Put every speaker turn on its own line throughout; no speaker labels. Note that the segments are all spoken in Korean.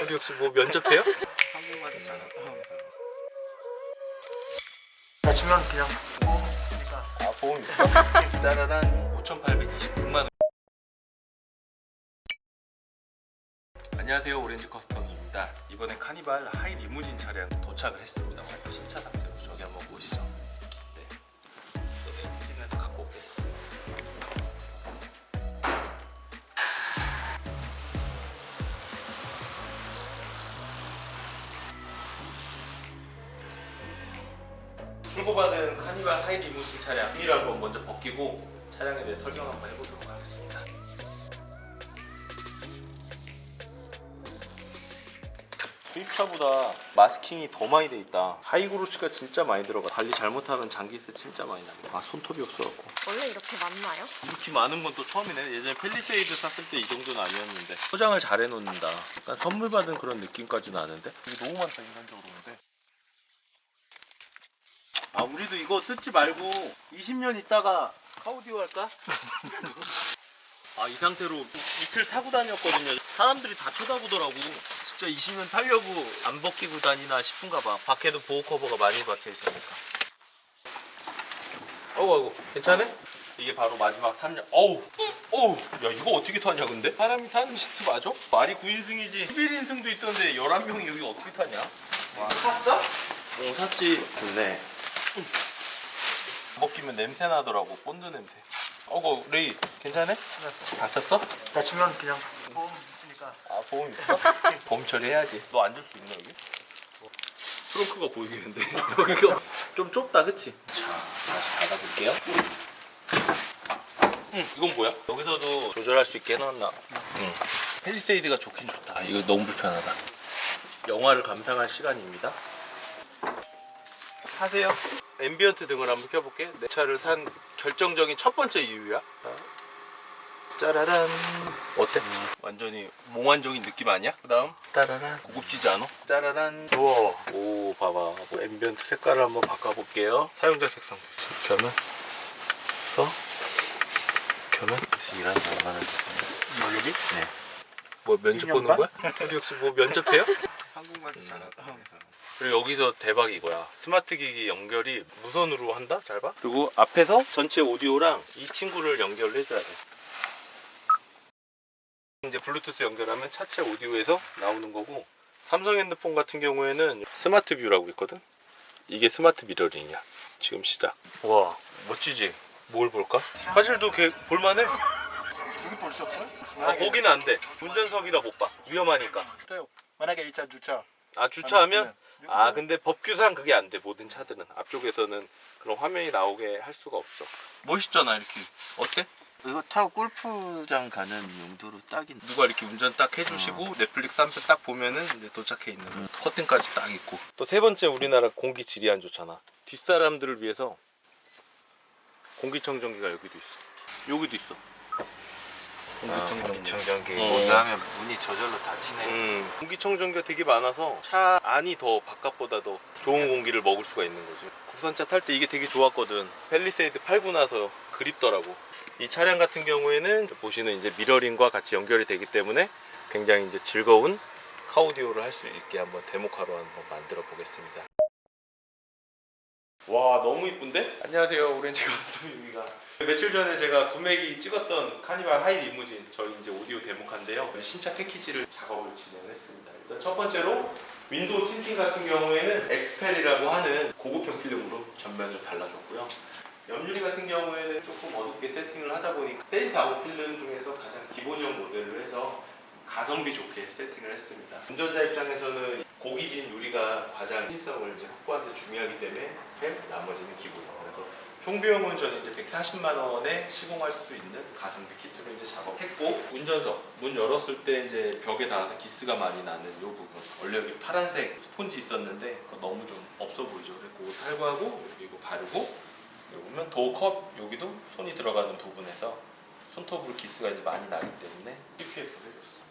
우리 혹시 뭐 면접해요?
한국말도 잘하고.
아침은 그냥 보험 있으니까.
아 보험 있어? 따라란 5,826만 원. 안녕하세요, 오렌지 커스텀입니다. 이번에 카니발 하이 리무진 차량 도착을 했습니다. 완전 신차 상태로. 저기 한번 보시죠. 네. 또 내가 후진해서 갖고 올게. 출고받은 카니발 하이 리무진 차량 비닐을 먼저 벗기고 차량에 대해 설명 한번 해보도록 하겠습니다. 수입차보다 마스킹이 더 많이 돼 있다. 하이그로시가 진짜 많이 들어가. 관리 잘못하면 장기세 진짜 많이 납니다. 아, 손톱이 없어갖고.
원래 이렇게 많나요?
이렇게 많은 건 또 처음이네. 예전에 팰리세이드 샀을 때 이 정도는 아니었는데 포장을 잘 해놓는다. 약간 선물 받은 그런 느낌까지 나는데. 이게 너무 많다, 인간적으로. 근데 아, 우리도 이거 뜯지 말고 20년 있다가 카우디오 할까? 아, 이 상태로 이틀 타고 다녔거든요. 사람들이 다 쳐다보더라고. 진짜 20년 타려고 안 벗기고 다니나 싶은가 봐. 밖에도 보호 커버가 많이 박혀 있으니까. 아이고, 괜찮아? 이게 바로 마지막 3년. 어우, 야, 이거 어떻게 타냐, 근데? 사람이 타는 시트 맞아? 말이 9인승이지 11인승도 있던데 11명이 여기 어떻게 타냐? 와, 샀어? 샀지. 좋네. 벗기면 냄새 나더라고. 본드 냄새. 어구, 레이, 괜찮아? 다쳤어?
아침은 그냥 보험 있으니까.
아, 보험 있어? 보험 처리해야지. 너 앉을 수 있나, 여기? 트렁크가 보이겠는데. 여기가 좀 좁다, 그치? 자, 다시 닫아볼게요. 이건 뭐야? 여기서도 조절할 수 있게 해놨나? 팰리세이드가 좋긴 좋다. 이거 너무 불편하다. 영화를 감상할 시간입니다. 하세요. 앰비언트 등을 한번 켜볼게. 내 차를 산 결정적인 첫 번째 이유야. 짜라란. 어때? 완전히 몽환적인 느낌 아니야? 그 다음 따라란. 고급지지 않아? 짜라란. 우와. 오, 봐봐. 뭐 앰비언트 색깔을 한번 바꿔볼게요. 사용자 색상 이렇게 하면
혹시 일한 지 얼마나 됐어요?
여기?
네.
뭐 면접 보는 거야? 우리 혹시 뭐 면접해요?
한국말도 잘하고.
그리고 여기서 대박 이거야. 스마트 기기 연결이 무선으로 한다? 잘 봐. 그리고 앞에서 전체 오디오랑 이 친구를 연결을 해줘야 돼. 이제 블루투스 연결하면 차체 오디오에서 나오는 거고, 삼성 핸드폰 같은 경우에는 스마트 뷰라고 있거든. 이게 스마트 미러링이야. 지금 시작. 와, 멋지지? 뭘 볼까? 사실도 걔 볼만해.
여기 볼 수 없어요?
아, 거기는 안 돼. 운전석이라 못 봐. 위험하니까.
만약에 1차 주차.
아, 주차하면? 아, 근데 법규상 그게 안 돼. 모든 차들은 앞쪽에서는 그런 화면이 나오게 할 수가 없어. 멋있잖아, 이렇게. 어때?
이거 타고 골프장 가는 용도로 딱인.
누가 이렇게 운전 딱 해주시고 넷플릭스 한 편 딱 보면은 이제 도착해 있는 거. 커튼까지 딱 있고. 또 세 번째, 우리나라 공기 질이 안 좋잖아. 뒷사람들을 위해서 공기청정기가 여기도 있어. 여기도 있어.
공기청정기
어.
모드 하면 문이 저절로 닫히네.
공기청정기가 되게 많아서 차 안이 더 바깥보다 더 좋은 공기를 먹을 수가 있는 거지. 국산차 탈 때 이게 되게 좋았거든. 팰리세이드 팔고 나서 그립더라고. 이 차량 같은 경우에는 보시는 이제 미러링과 같이 연결이 되기 때문에 굉장히 이제 즐거운 카오디오를 할 수 있게 한번 데모카로 한번 만들어 보겠습니다. 와, 너무 이쁜데? 안녕하세요, 오렌지 커스텀입니다. 며칠 전에 제가 구매기 찍었던 카니발 하이 리무진, 저희 이제 오디오 데모카인데요. 신차 패키지를 작업을 진행했습니다. 일단 첫 번째로 윈도우 틴팅 같은 경우에는 엑스펠이라고 하는 고급형 필름으로 전면을 달라줬고요. 옆유리 같은 경우에는 조금 어둡게 세팅을 하다 보니까 세인트 아웃 필름 중에서 가장 기본형 모델로 해서 가성비 좋게 세팅을 했습니다. 운전자 입장에서는 고기진 유리가 가장 신성을 이제 확보하는 데 중요하기 때문에 나머지는 기본형. 그래서 총 비용은 저는 이제 140만 원에 시공할 수 있는 가성비 키트로 이제 작업했고, 운전석 문 열었을 때 이제 벽에 닿아서 기스가 많이 나는 이 부분, 원래 여기 파란색 스폰지 있었는데 그거 너무 좀 없어 보이죠. 그래서 그거 탈거하고 그리고 바르고, 여기 보면 도어컵 여기도 손이 들어가는 부분에서 손톱으로 기스가 이제 많이 나기 때문에 PPF를 해줬습니다.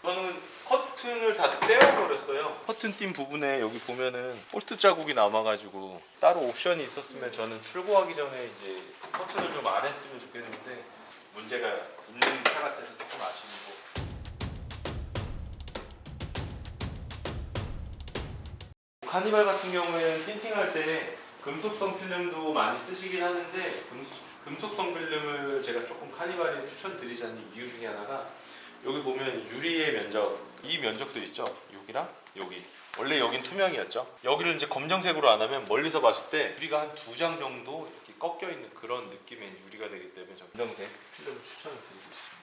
저는 커튼을 다 떼어버렸어요. 커튼 띈 부분에 여기 보면은 볼트 자국이 남아가지고 따로 옵션이 있었으면 저는 출고하기 전에 이제 커튼을 좀 안 했으면 좋겠는데 문제가 있는 차 같아서 조금 아쉬운 거. 카니발 같은 경우에는 틴팅할 때 금속성 필름도 많이 쓰시긴 하는데 금속성 필름을 제가 조금 카니발에 추천드리지 않는 이유 중에 하나가 여기 보면 유리의 면적, 이 면적들 있죠? 여기랑 여기. 원래 여긴 투명이었죠. 여기를 이제 검정색으로 안 하면 멀리서 봤을 때 유리가 한 2장 정도 이렇게 꺾여 있는 그런 느낌의 유리가 되기 때문에 저 검정색 필름을 추천을 드리고 있습니다.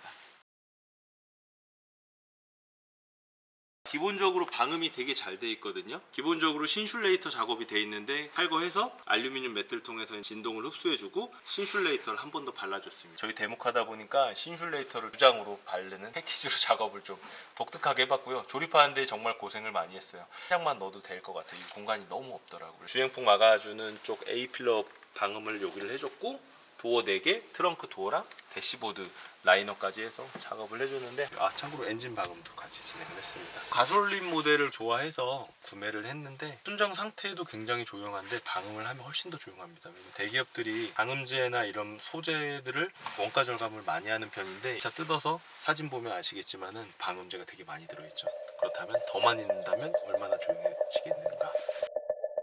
기본적으로 방음이 되게 잘 돼 있거든요. 기본적으로 신슐레이터 작업이 돼 있는데 탈거해서 알루미늄 매트를 통해서 진동을 흡수해주고 신슐레이터를 한 번 더 발라줬습니다. 저희 데모하다 보니까 신슐레이터를 2장으로 바르는 패키지로 작업을 좀 독특하게 해봤고요. 조립하는데 정말 고생을 많이 했어요. 한 장만 넣어도 될 것 같아요. 이 공간이 너무 없더라고요. 주행풍 막아주는 쪽 A필러 방음을 여기를 해줬고 도어 4개, 트렁크 도어랑 대시보드 라이너까지 해서 작업을 해주는데 참고로 엔진 방음도 같이 진행을 했습니다. 가솔린 모델을 좋아해서 구매를 했는데 순정 상태에도 굉장히 조용한데 방음을 하면 훨씬 더 조용합니다. 왜냐면 대기업들이 방음제나 이런 소재들을 원가 절감을 많이 하는 편인데 차 뜯어서 사진 보면 아시겠지만은 방음제가 되게 많이 들어있죠. 그렇다면 더 많이 넣는다면 얼마나 조용해지겠는가.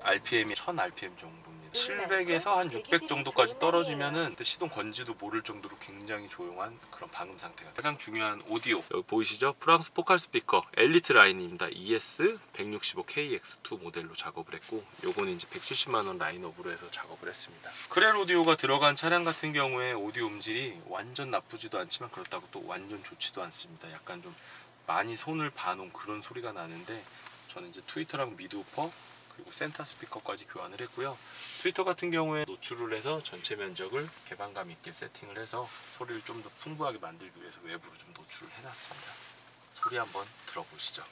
RPM이 1000rpm 정도입니다. 700에서 한 600 정도까지 떨어지면은 시동 건지도 모를 정도로 굉장히 조용한 그런 방음 상태가. 가장 중요한 오디오 여기 보이시죠? 프랑스 포칼 스피커 엘리트 라인입니다. ES165KX2 모델로 작업을 했고 요거는 이제 170만원 라인업으로 해서 작업을 했습니다. 크렐 오디오가 들어간 차량 같은 경우에 오디오 음질이 완전 나쁘지도 않지만 그렇다고 또 완전 좋지도 않습니다. 약간 좀 많이 손을 봐놓은 그런 소리가 나는데 저는 이제 트위터랑 미드우퍼 그리고 센터 스피커까지 교환을 했고요. 트위터 같은 경우에 노출을 해서 전체 면적을 개방감 있게 세팅을 해서 소리를 좀 더 풍부하게 만들기 위해서 외부로 좀 노출을 해놨습니다. 소리 한번 들어보시죠.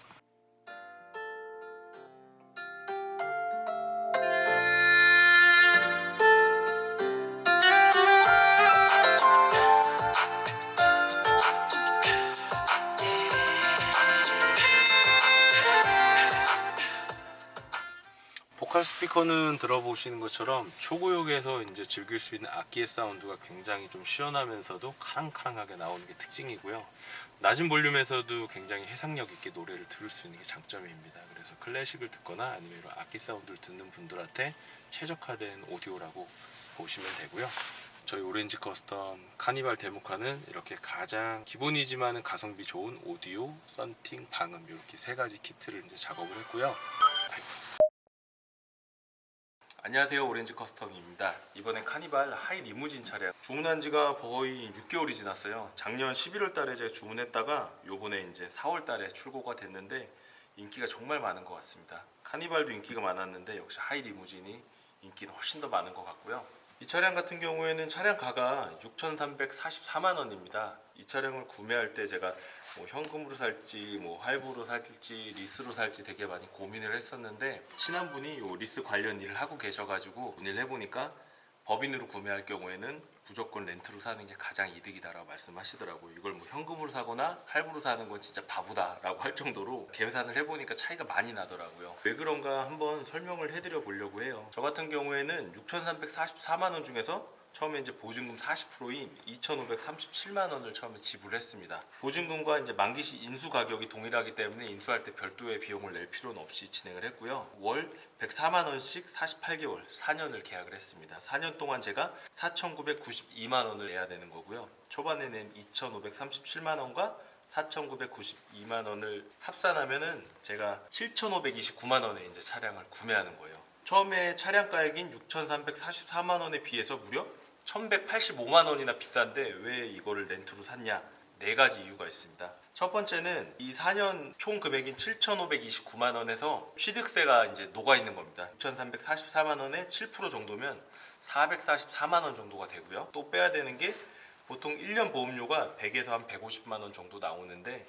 보컬 스피커는 들어보시는 것처럼 초고역에서 이제 즐길 수 있는 악기의 사운드가 굉장히 좀 시원하면서도 카랑카랑하게 나오는 게 특징이고요. 낮은 볼륨에서도 굉장히 해상력 있게 노래를 들을 수 있는 게 장점입니다. 그래서 클래식을 듣거나 아니면 이런 악기 사운드를 듣는 분들한테 최적화된 오디오라고 보시면 되고요. 저희 오렌지 커스텀 카니발 데모카는 이렇게 가장 기본이지만 가성비 좋은 오디오, 썬팅, 방음 이렇게 세 가지 키트를 이제 작업을 했고요. 안녕하세요, 오렌지 커스텀입니다. 이번엔 카니발 하이 리무진 차량 주문한 지가 거의 6개월이 지났어요. 작년 11월 달에 제가 주문했다가 요번에 이제 4월 달에 출고가 됐는데 인기가 정말 많은 것 같습니다. 카니발도 인기가 많았는데 역시 하이 리무진이 인기는 훨씬 더 많은 것 같고요. 이 차량 같은 경우에는 차량가가 6,344만 원입니다. 이 차량을 구매할 때 제가 뭐 현금으로 살지 뭐 할부로 살지 리스로 살지 되게 많이 고민을 했었는데 친한 분이 요 리스 관련 일을 하고 계셔가지고 문의를 해보니까 법인으로 구매할 경우에는 무조건 렌트로 사는 게 가장 이득이다라고 말씀하시더라고요. 이걸 뭐 현금으로 사거나 할부로 사는 건 진짜 바보다라고 할 정도로 계산을 해보니까 차이가 많이 나더라고요. 왜 그런가 한번 설명을 해드려 보려고 해요. 저 같은 경우에는 6,344만 원 중에서 처음에 이제 보증금 40%인 2,537만 원을 처음에 지불했습니다. 보증금과 이제 만기시 인수 가격이 동일하기 때문에 인수할 때 별도의 비용을 낼 필요는 없이 진행을 했고요. 월 104만 원씩 48개월 4년을 계약을 했습니다. 4년 동안 제가 4,992만 원을 내야 되는 거고요. 초반에는 2,537만 원과 4,992만 원을 합산하면은 제가 7,529만 원에 이제 차량을 구매하는 거예요. 처음에 차량 가액인 6,344만 원에 비해서 무려 1,185만 원이나 비싼데 왜 이거를 렌트로 샀냐? 네 가지 이유가 있습니다. 첫 번째는 이 4년 총 금액인 7,529만 원에서 취득세가 이제 녹아 있는 겁니다. 6,344만 원에 7% 정도면 444만 원 정도가 되고요. 또 빼야 되는 게 보통 1년 보험료가 100에서 한 150만 원 정도 나오는데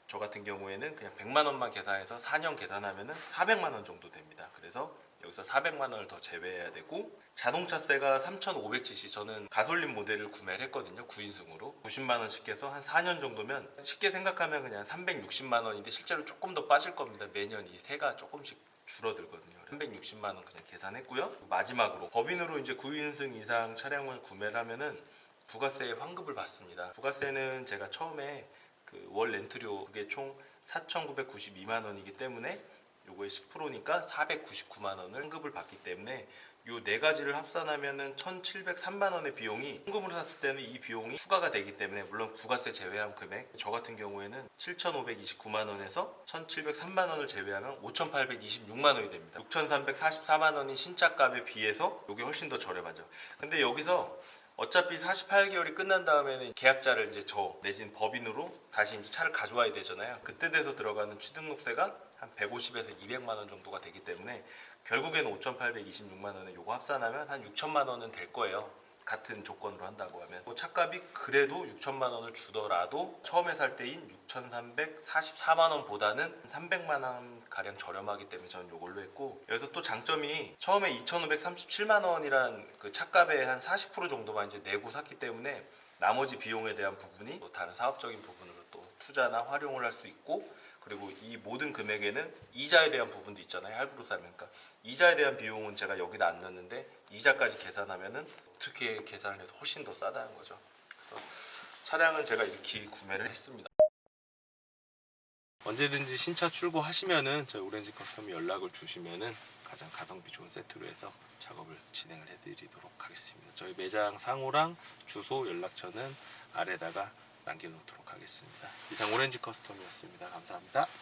저 같은 경우에는 그냥 100만 원만 계산해서 4년 계산하면은 400만 원 정도 됩니다. 그래서 여기서 400만 원을 더 제외해야 되고 자동차세가 3,500cc 저는 가솔린 모델을 구매를 했거든요. 9인승으로 90만 원씩 해서 한 4년 정도면 쉽게 생각하면 그냥 360만 원인데 실제로 조금 더 빠질 겁니다. 매년 이 세가 조금씩 줄어들거든요. 360만 원 그냥 계산했고요. 마지막으로 법인으로 이제 9인승 이상 차량을 구매를 하면은 부가세의 환급을 받습니다. 부가세는 제가 처음에 그 월 렌트료 그게 총 4,992만 원이기 때문에 요거의 10%니까 499만 원을 환급을 받기 때문에 요 네 가지를 합산하면은 1,703만 원의 비용이 현금으로 샀을 때는 이 비용이 추가가 되기 때문에 물론 부가세 제외한 금액 저 같은 경우에는 7,529만 원에서 1,703만 원을 제외하면 5,826만 원이 됩니다. 6,344만 원인 신차값에 비해서 이게 훨씬 더 저렴하죠. 근데 여기서 어차피 48개월이 끝난 다음에는 계약자를 이제 저 내진 법인으로 다시 이제 차를 가져와야 되잖아요. 그때 돼서 들어가는 취등록세가 한 150에서 200만 원 정도가 되기 때문에 결국에는 5,826만 원에 요거 합산하면 한 6천만 원은 될 거예요. 같은 조건으로 한다고 하면 차값이 그래도 6천만 원을 주더라도 처음에 살 때인 6,344만 원보다는 300만 원 가량 저렴하기 때문에 저는 요걸로 했고 여기서 또 장점이 처음에 2,537만 원이란 그 차값의 한 40% 정도만 이제 내고 샀기 때문에 나머지 비용에 대한 부분이 또 다른 사업적인 부분으로 또 투자나 활용을 할 수 있고 그리고 이 모든 금액에는 이자에 대한 부분도 있잖아요. 할부로 사면 그러니까 이자에 대한 비용은 제가 여기다 안 넣었는데 이자까지 계산하면은 어떻게 계산을 해도 훨씬 더 싸다는 거죠. 그래서 차량은 제가 이렇게 구매를 했습니다. 언제든지 신차 출고하시면은 저희 오렌지 커스텀에 연락을 주시면은 가장 가성비 좋은 세트로 해서 작업을 진행을 해드리도록 하겠습니다. 저희 매장 상호랑 주소, 연락처는 아래다가 남겨놓도록 하겠습니다. 이상 오렌지 커스텀이었습니다. 감사합니다.